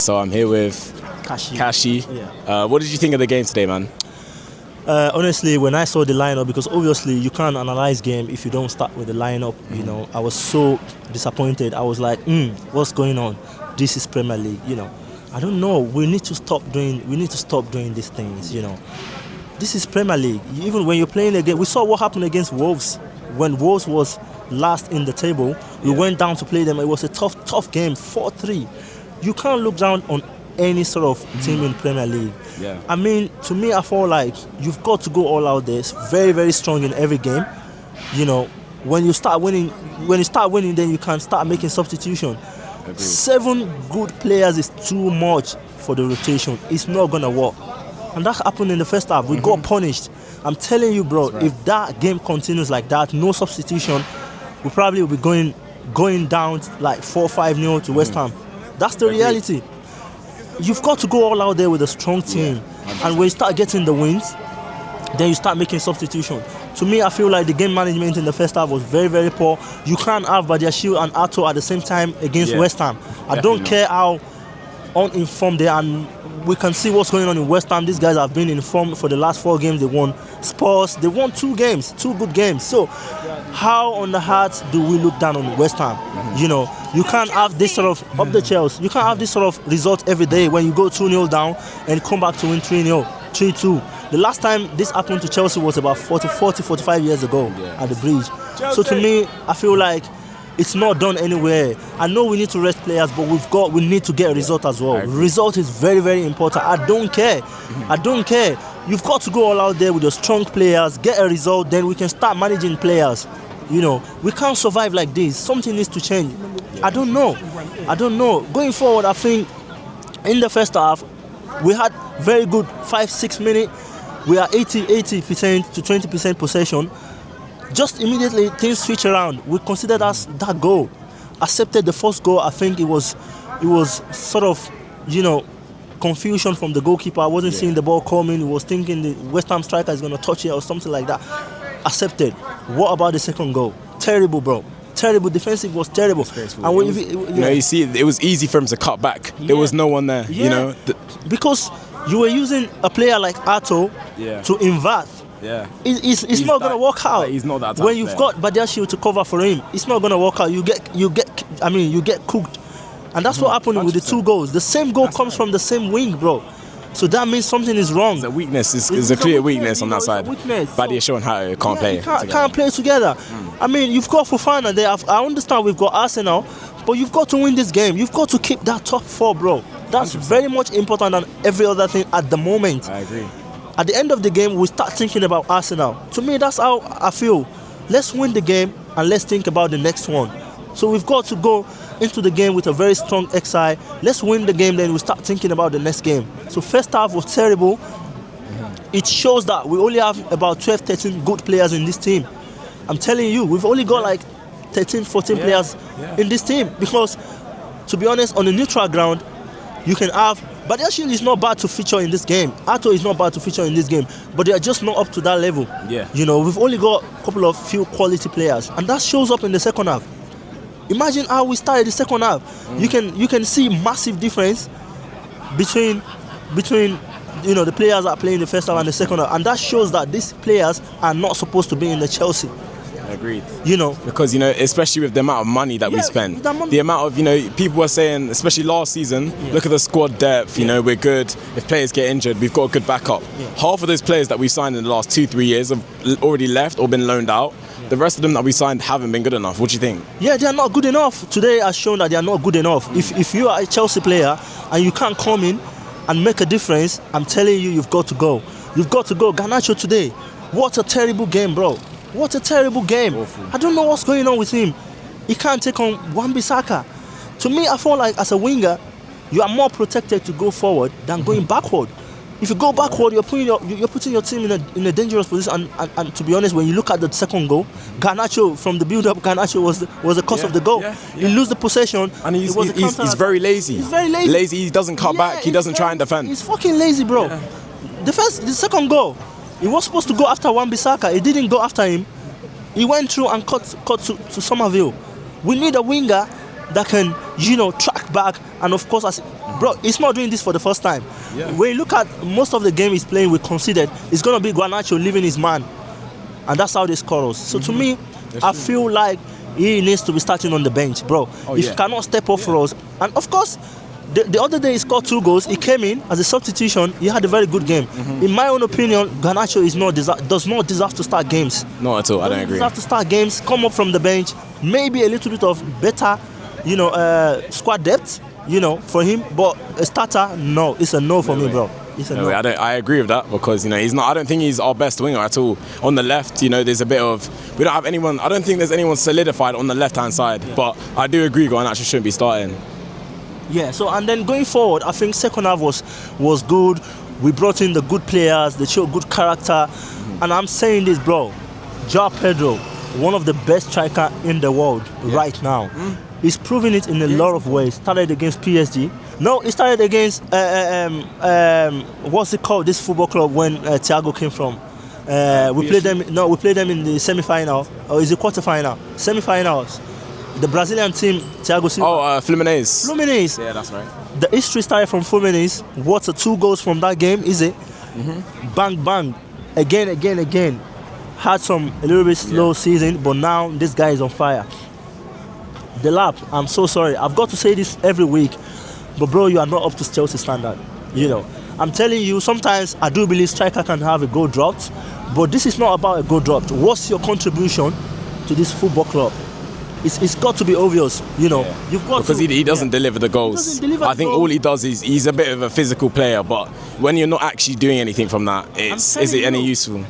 So I'm here with Kharshy. Yeah. What did you think of the game today, man? Honestly, when I saw the lineup, because obviously you can't analyze game if you don't start with the lineup. You know, I was so disappointed. I was like, what's going on? This is Premier League. You know, I don't know. We need to stop doing these things. You know, this is Premier League. Even when you're playing again, we saw what happened against Wolves. When Wolves was last in the table, we went down to play them. It was a tough game, 4-3. You can't look down on any sort of team in Premier League. Yeah. I mean, to me, I feel like you've got to go all out there. It's very, very strong in every game. You know, when you start winning, then you can start making substitution. Agreed. 7 good players is too much for the rotation. It's not gonna work, and that happened in the first half. We got punished. I'm telling you, bro. Right. If that game continues like that, no substitution, we probably will be going down like 4-5-0 to West Ham. That's the reality. You've got to go all out there with a strong team, and when you start getting the wins, then you start making substitution. To me, I feel like the game management in the first half was very, very poor. You can't have Badiashile and Ato at the same time against West Ham. I don't care how uninformed they are, and we can see what's going on in West Ham. These guys have been informed for the last 4 games. They won Spurs. They won 2 games, 2 good games. So how on the heart do we look down on West Ham? You know, you can't have this sort of up the Chelsea. You can't have this sort of result every day when you go 2-0 down and come back to win 3-0, 3-2. The last time this happened to Chelsea was about 45 years ago at the Bridge. So to me, I feel like it's not done anywhere. I know we need to rest players, but we need to get a result as well. Result is very, very important. I don't care. You've got to go all out there with your strong players, get a result, then we can start managing players. You know, we can't survive like this. Something needs to change. I don't know. Going forward, I think in the first half, we had very good 5-6 minutes. We are 80% to 20% possession. Just immediately things switch around. We considered us that goal. Accepted the first goal. I think it was sort of, you know, confusion from the goalkeeper. I wasn't seeing the ball coming. He was thinking the West Ham striker is going to touch it or something like that. Accepted. What about the second goal? Terrible, bro. Terrible. Defensive was terrible. And when you see, it was easy for him to cut back. There was no one there. You know, because you were using a player like Ato to invert. Yeah, it's not gonna work out. He's not that type when you've got Badiashile to cover for him, it's not gonna work out. You get cooked, and that's what happened 100%. With the 2 goals. The same goal comes from the same wing, bro. So that means something is wrong. It's a weakness. It's a clear weakness on that side. Badiashile and Hato can't play. Can't play together. I mean, you've got Fofana there. I understand we've got Arsenal, but you've got to win this game. You've got to keep that top 4, bro. That's 100%. Very much important than every other thing at the moment. I agree. At the end of the game, we start thinking about Arsenal. To me, that's how I feel. Let's win the game and let's think about the next one. So we've got to go into the game with a very strong XI. Let's win the game, then we start thinking about the next game. So first half was terrible. It shows that we only have about 12, 13 good players in this team. I'm telling you, we've only got like 13, 14 players in this team. Because, to be honest, on a neutral ground, you can have... Badiashile is not bad to feature in this game. Ato is not bad to feature in this game. But they are just not up to that level. Yeah. You know, we've only got a few quality players. And that shows up in the second half. Imagine how we started the second half. You can see massive difference between you know, the players that are playing the first half and the second half. And that shows that these players are not supposed to be in the Chelsea. Agreed. You know, because, you know, especially with the amount of money that we spend, the amount of, you know, people were saying, especially last season, look at the squad depth, you know, we're good. If players get injured, we've got a good backup. Half of those players that we signed in the last 2-3 years have already left or been loaned out. The rest of them that we signed haven't been good enough. What do you think? Yeah, they are not good enough. Today has shown that they are not good enough. If you are a Chelsea player and you can't come in and make a difference, I'm telling you, you've got to go. You've got to go. Garnacho today, what a terrible game, bro. What a terrible game. Awful. I don't know what's going on with him. He can't take on Wan-Bissaka. To me, I feel like as a winger, you are more protected to go forward than going backward. If you go backward, you're putting your team in a dangerous position. And to be honest, when you look at the second goal, Garnacho, from the build-up, Garnacho was the cause of the goal. He lose the possession. And he's very lazy. He's very lazy. He doesn't cut back. He doesn't try and defend. He's fucking lazy, bro. Yeah. The second goal, he was supposed to go after Wan-Bissaka. He didn't go after him. He went through and cut to Somerville. We need a winger that can, track back. And of course, bro, he's not doing this for the first time. Yeah. When you look at most of the game he's playing, we considered it's going to be Garnacho leaving his man. And that's how they score us. So to me, I feel like he needs to be starting on the bench, bro. He cannot step up for us. And of course, the other day he scored 2 goals. He came in as a substitution. He had a very good game. In my own opinion, Garnacho does not deserve to start games. Not at all. I don't agree. Deserve to start games. Come up from the bench. Maybe a little bit of better, squad depth, for him. But a starter, no, it's a no for me, bro. It's a no. I agree with that because he's not. I don't think he's our best winger at all. On the left, there's a bit of. We don't have anyone. I don't think there's anyone solidified on the left-hand side. Yeah. But I do agree, Garnacho shouldn't be starting. Yeah, so and then going forward, I think second half was good. We brought in the good players, they showed good character. And I'm saying this, bro, João Pedro, one of the best striker in the world right now. He's proving it in a lot of ways. Started against PSG. No, he started against, what's it called, this football club when Thiago came from. We played them in the semi-final, or is it quarter-final? Semi-finals. The Brazilian team, Thiago Silva. Fluminense. Yeah, that's right. The history started from Fluminense. What's the 2 goals from that game, is it? Bang, bang. Again. Had a little bit slow season, but now this guy is on fire. The Lap, I'm so sorry. I've got to say this every week, but bro, you are not up to Chelsea standard. I'm telling you, sometimes I do believe striker can have a goal dropped, but this is not about a goal dropped. What's your contribution to this football club? It's got to be obvious, You've got because he doesn't deliver the goals. I think all he does is he's a bit of a physical player, but when you're not actually doing anything from that, is it any useful?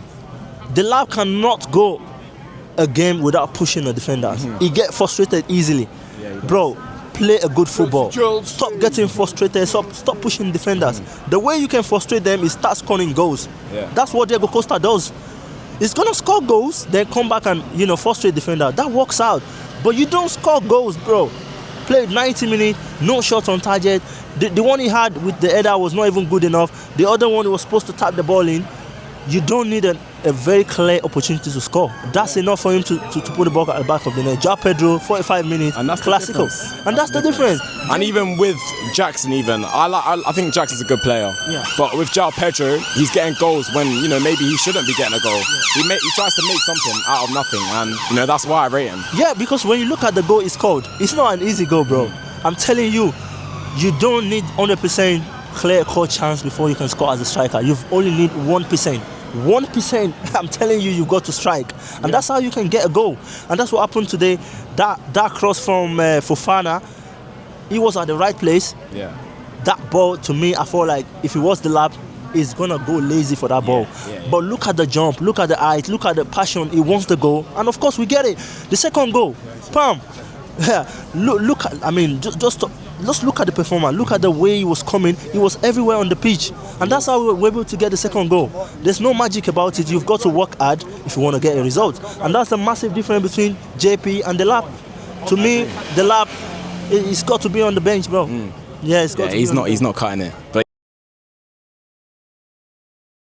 The Lab cannot go a game without pushing the defenders. He get frustrated easily. Bro, play a good football. Stop getting frustrated. Stop pushing defenders. The way you can frustrate them is start scoring goals. That's what Diego Costa does. He's gonna score goals, then come back and frustrate defender. That works out. But you don't score goals, bro. Played 90 minutes, no shot on target. The one he had with the header was not even good enough. The other one, he was supposed to tap the ball in. You don't need a very clear opportunity to score. That's enough for him to put the ball at the back of the net. João Pedro, 45 minutes, and that's classical. And that's the difference. And even with Jackson, I think Jackson's a good player. Yeah. But with João Pedro, he's getting goals when maybe he shouldn't be getting a goal. Yeah. He tries to make something out of nothing, and that's why I rate him. Yeah, because when you look at the goal he scored, it's not an easy goal, bro. I'm telling you, you don't need 100% clear-cut chance before you can score as a striker. You only need 1%. 1%, I'm telling you, you've got to strike. And that's how you can get a goal. And that's what happened today. That cross from Fofana, he was at the right place. Yeah. That ball, to me, I feel like if he was the Lab, he's going to go lazy for that ball. But look at the jump, look at the height, look at the passion. He wants the goal. And of course, we get it. The second goal, bam. Look at, just look at the performance. Look at the way he was coming. He was everywhere on the pitch. And that's how we were able to get the second goal. There's no magic about it. You've got to work hard if you want to get a result. And that's the massive difference between JP and the Lab. To me, the Lab, it's got to be on the bench, bro. Yeah, it's got to be he's not cutting it. But